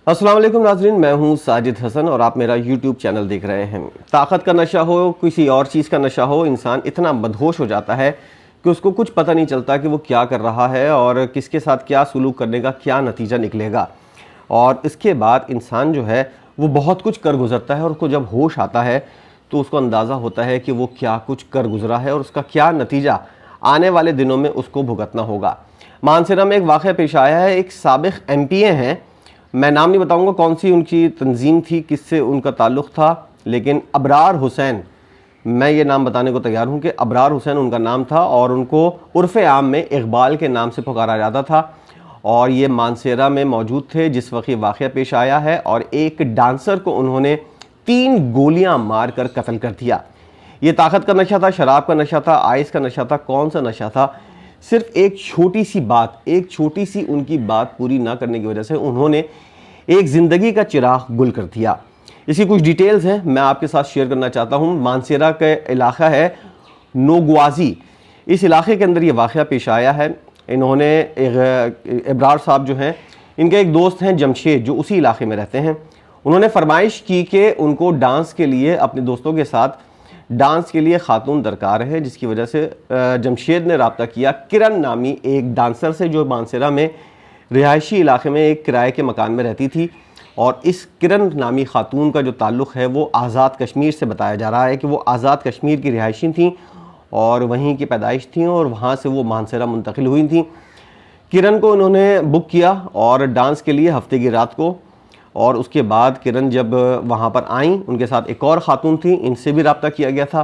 अस्सलाम वालेकुम नाज़रीन, मैं हूं साजिद हसन और आप मेरा यूट्यूब चैनल देख रहे हैं। ताकत का नशा हो, किसी और चीज़ का नशा हो, इंसान इतना मदहोश हो जाता है कि उसको कुछ पता नहीं चलता कि वो क्या कर रहा है और किसके साथ क्या सुलूक करने का क्या नतीजा निकलेगा। और इसके बाद इंसान जो है वो बहुत कुछ कर गुजरता है और उसको जब होश आता है तो उसको अंदाज़ा होता है कि वो क्या कुछ कर गुजरा है और उसका क्या नतीजा आने वाले दिनों में उसको भुगतना होगा। मानसरा में एक वाक़या पेश आया है। एक साबिक़ MPA हैं, मैं नाम नहीं बताऊंगा कौन सी उनकी तंजीम थी, किससे उनका ताल्लुक़ था, लेकिन अबरार हुसैन, मैं ये नाम बताने को तैयार हूँ कि अबरार हुसैन उनका नाम था और उनको उर्फ़ आम में इकबाल के नाम से पुकारा जाता था। और ये मानसेरा में मौजूद थे जिस वक्त ये वाक़या पेश आया है और एक डांसर को उन्होंने 3 गोलियां मार कर कत्ल कर दिया। ये ताकत का नशा था, शराब का नशा था, आइस का नशा था, कौन सा नशा था? सिर्फ एक छोटी सी बात, एक छोटी सी उनकी बात पूरी ना करने की वजह से उन्होंने एक ज़िंदगी का चिराग गुल कर दिया। इसकी कुछ डिटेल्स हैं, मैं आपके साथ शेयर करना चाहता हूँ। मानसेरा का इलाका है नोगवाजी, इस इलाके के अंदर ये वाक़या पेश आया है। इन्होंने इब्रार साहब जो हैं, इनके एक दोस्त हैं जमशेद जो उसी इलाके में रहते हैं। उन्होंने फरमाइश की कि उनको डांस के लिए, अपने दोस्तों के साथ डांस के लिए खातून दरकार है, जिसकी वजह से जमशेद ने रब्ता किया किरण नामी एक डांसर से जो मानसेरा में रिहायशी इलाके में एक किराए के मकान में रहती थी। और इस किरण नामी खातून का जो ताल्लुक़ है वो आज़ाद कश्मीर से बताया जा रहा है कि वो आज़ाद कश्मीर की रिहायशी थी और वहीं की पैदाइश थी और वहाँ से वो मानसेरा मुंतकिल हुई थी। किरण को उन्होंने बुक किया और डांस के लिए हफ्ते की रात को, और उसके बाद किरण जब वहाँ पर आईं, उनके साथ एक और ख़ातून थी, इनसे भी रब्ता किया गया था।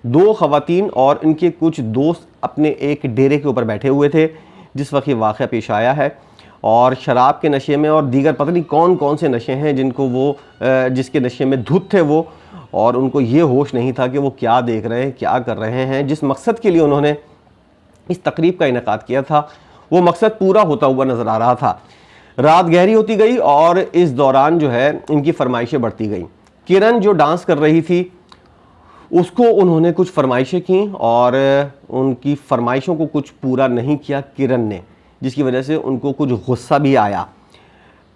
2 ख़वातीन और इनके कुछ दोस्त अपने एक डेरे के ऊपर बैठे हुए थे जिस वक्त ये वाक़या पेश आया है। और शराब के नशे में और दीगर पता नहीं कौन कौन से नशे हैं जिनको वो जिसके नशे में धुत थे वो, और उनको ये होश नहीं था कि वो क्या देख रहे हैं, क्या कर रहे हैं। जिस मकसद के लिए उन्होंने इस तकरीब का इनेकाद किया था वो मकसद पूरा होता हुआ नज़र आ रहा था। रात गहरी होती गई और इस दौरान जो है इनकी फरमाइशें बढ़ती गई। किरण जो डांस कर रही थी उसको उन्होंने कुछ फरमाइशें की और उनकी फरमाइशों को कुछ पूरा नहीं किया किरण ने, जिसकी वजह से उनको कुछ गुस्सा भी आया।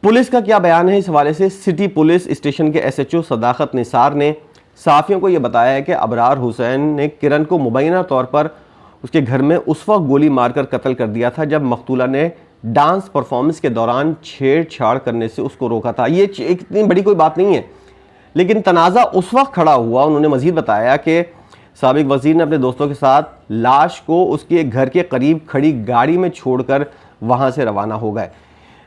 पुलिस का क्या बयान है इस हवाले से? सिटी पुलिस स्टेशन के SHO सदाकत निसार ने साफ़ियों को यह बताया है कि अबरार हुसैन ने किरण को मुबैना तौर पर उसके घर में उस वक्त गोली मारकर कत्ल कर दिया था जब मकतूला ने डांस परफॉर्मेंस के दौरान छेड़छाड़ करने से उसको रोका था। ये इतनी बड़ी कोई बात नहीं है, लेकिन तनाज़ा उस वक्त खड़ा हुआ। उन्होंने मज़ीद बताया कि साबिक वज़ीर ने अपने दोस्तों के साथ लाश को उसके घर के करीब खड़ी गाड़ी में छोड़कर वहाँ से रवाना हो गए।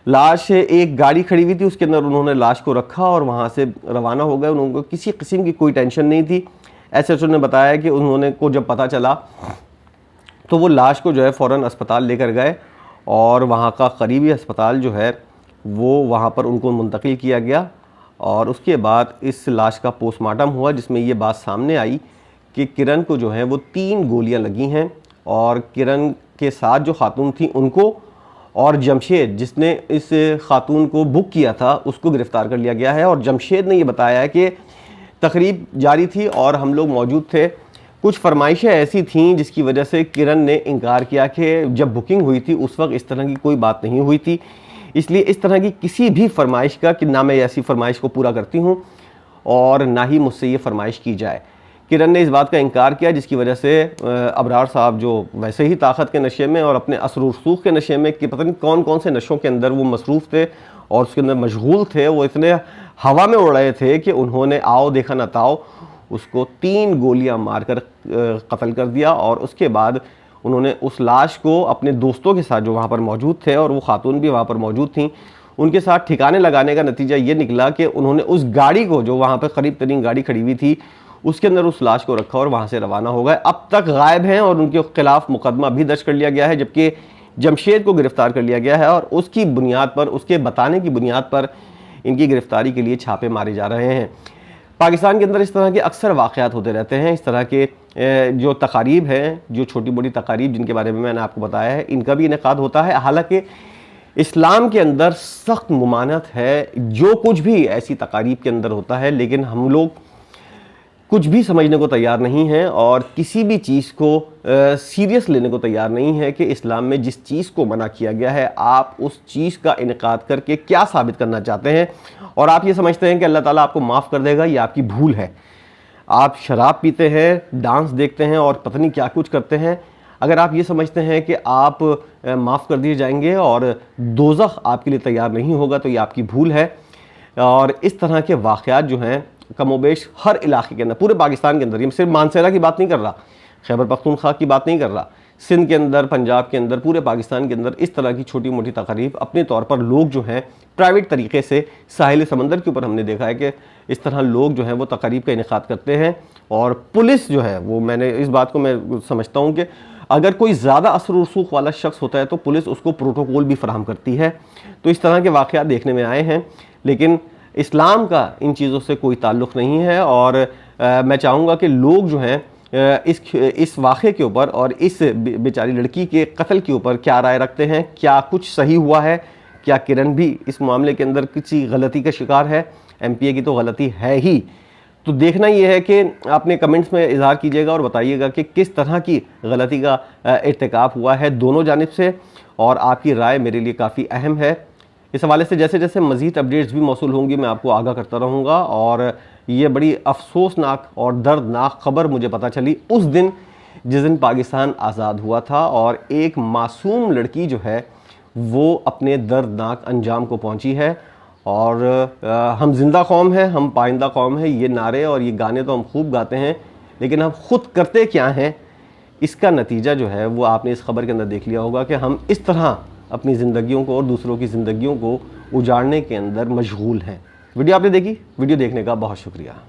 लाश एक गाड़ी खड़ी हुई थी, उसके अंदर उन्होंने लाश को रखा और वहाँ से रवाना हो गए। उनको किसी किस्म की कोई टेंशन नहीं थी। SHO ने बताया कि उन्होंने को जब पता चला तो वो लाश को जो है फ़ौरन अस्पताल लेकर गए और वहाँ का करीबी अस्पताल जो है वो वहाँ पर उनको मुंतकिल किया गया। और उसके बाद इस लाश का पोस्टमार्टम हुआ जिसमें ये बात सामने आई कि किरण को जो है वो 3 गोलियां लगी हैं और किरण के साथ जो खातून थी उनको और जमशेद जिसने इस खातून को बुक किया था उसको गिरफ़्तार कर लिया गया है। और जमशेद ने ये बताया कि तकरीब जारी थी और हम लोग मौजूद थे। कुछ फरमाइशें ऐसी थीं जिसकी वजह से किरण ने इनकार किया कि जब बुकिंग हुई थी उस वक्त इस तरह की कोई बात नहीं हुई थी, इसलिए इस तरह की किसी भी फरमाइश का कि ना मैं ऐसी फरमाइश को पूरा करती हूँ और ना ही मुझसे ये फरमाइश की जाए। किरण ने इस बात का इनकार किया जिसकी वजह से अबरार साहब जो वैसे ही ताकत के नशे में और अपने असर रसूख के नशे में कि पता नहीं कौन कौन से नशों के अंदर वो मसरूफ़ थे और उसके अंदर मशगूल थे, वो इतने हवा में उड़ रहे थे कि उन्होंने आओ देखा न ताओ उसको 3 गोलियां मारकर कत्ल कर दिया। और उसके बाद उन्होंने उस लाश को अपने दोस्तों के साथ जो वहाँ पर मौजूद थे और वो खातून भी वहाँ पर मौजूद थीं उनके साथ ठिकाने लगाने का नतीजा ये निकला कि उन्होंने उस गाड़ी को जो वहाँ पर करीब तरीन गाड़ी खड़ी हुई थी उसके अंदर उस लाश को रखा और वहाँ से रवाना हो गए। अब तक गायब हैं और उनके खिलाफ मुकदमा भी दर्ज कर लिया गया है, जबकि जमशेद को गिरफ़्तार कर लिया गया है और उसकी बुनियाद पर, उसके बताने की बुनियाद पर इनकी गिरफ़्तारी के लिए छापे मारे जा रहे हैं। पाकिस्तान के अंदर इस तरह के अक्सर वाक़यात होते रहते हैं। इस तरह के जो तकारीब हैं, जो छोटी मोटी तकारीब जिनके बारे में मैंने आपको बताया है, इनका भी इनेकाद होता है। हालांकि इस्लाम के अंदर सख्त मुमानत है जो कुछ भी ऐसी तकारीब के अंदर होता है, लेकिन हम लोग कुछ भी समझने को तैयार नहीं है और किसी भी चीज़ को सीरियस लेने को तैयार नहीं है कि इस्लाम में जिस चीज़ को मना किया गया है आप उस चीज़ का इनकाद करके क्या साबित करना चाहते हैं। और आप ये समझते हैं कि अल्लाह ताला आपको माफ़ कर देगा, ये आपकी भूल है। आप शराब पीते हैं, डांस देखते हैं और पता नहीं क्या कुछ करते हैं। अगर आप ये समझते हैं कि आप माफ़ कर दिए जाएंगे और दोज़ख आपके लिए तैयार नहीं होगा, तो ये आपकी भूल है। और इस तरह के वाक़यात जो हैं कमोबेश हर इलाके के अंदर, पूरे पाकिस्तान के अंदर, ये सिर्फ मानसेरा की बात नहीं कर रहा, खैबर पख्तूनख्वा की बात नहीं कर रहा, सिंध के अंदर, पंजाब के अंदर, पूरे पाकिस्तान के अंदर इस तरह की छोटी मोटी तकरीब अपने तौर पर लोग जो हैं प्राइवेट तरीके से साहिल समंदर के ऊपर हमने देखा है कि इस तरह लोग जो हैं वो तकरीब का इनेकाद करते हैं। और पुलिस जो है वो, मैंने इस बात को मैं समझता हूँ कि अगर कोई ज़्यादा असर रसूख वाला शख्स होता है तो पुलिस उसको प्रोटोकॉल भी फराहम करती है। तो इस तरह के वाक़यात देखने में आए हैं, लेकिन इस्लाम का इन चीज़ों से कोई ताल्लुक़ नहीं है। और मैं चाहूँगा कि लोग जो हैं इस वाक़े के ऊपर और इस बेचारी लड़की के कत्ल के ऊपर क्या राय रखते हैं, क्या कुछ सही हुआ है, क्या किरण भी इस मामले के अंदर किसी गलती का शिकार है। MPA की तो गलती है ही। तो देखना ये है कि आपने कमेंट्स में इजहार कीजिएगा और बताइएगा कि किस तरह की गलती का इर्तिकाब हुआ है दोनों जानिब से, और आपकी राय मेरे लिए काफ़ी अहम है। इस हवाले से जैसे जैसे मज़ीद अपडेट्स भी मौसूल होंगी मैं आपको आगाह करता रहूँगा। और ये बड़ी अफसोसनाक और दर्दनाक ख़बर मुझे पता चली उस दिन जिस दिन पाकिस्तान आज़ाद हुआ था और एक मासूम लड़की जो है वो अपने दर्दनाक अंजाम को पहुंची है। और हम जिंदा कौम हैं, हम पाइंदा कौम है, ये नारे और ये गाने तो हम खूब गाते हैं, लेकिन हम खुद करते क्या हैं, इसका नतीजा जो है वो आपने इस खबर के अंदर देख लिया होगा कि हम इस तरह अपनी ज़िंदगियों को और दूसरों की ज़िंदगियों को उजाड़ने के अंदर मशगूल हैं। वीडियो आपने देखी, वीडियो देखने का बहुत शुक्रिया।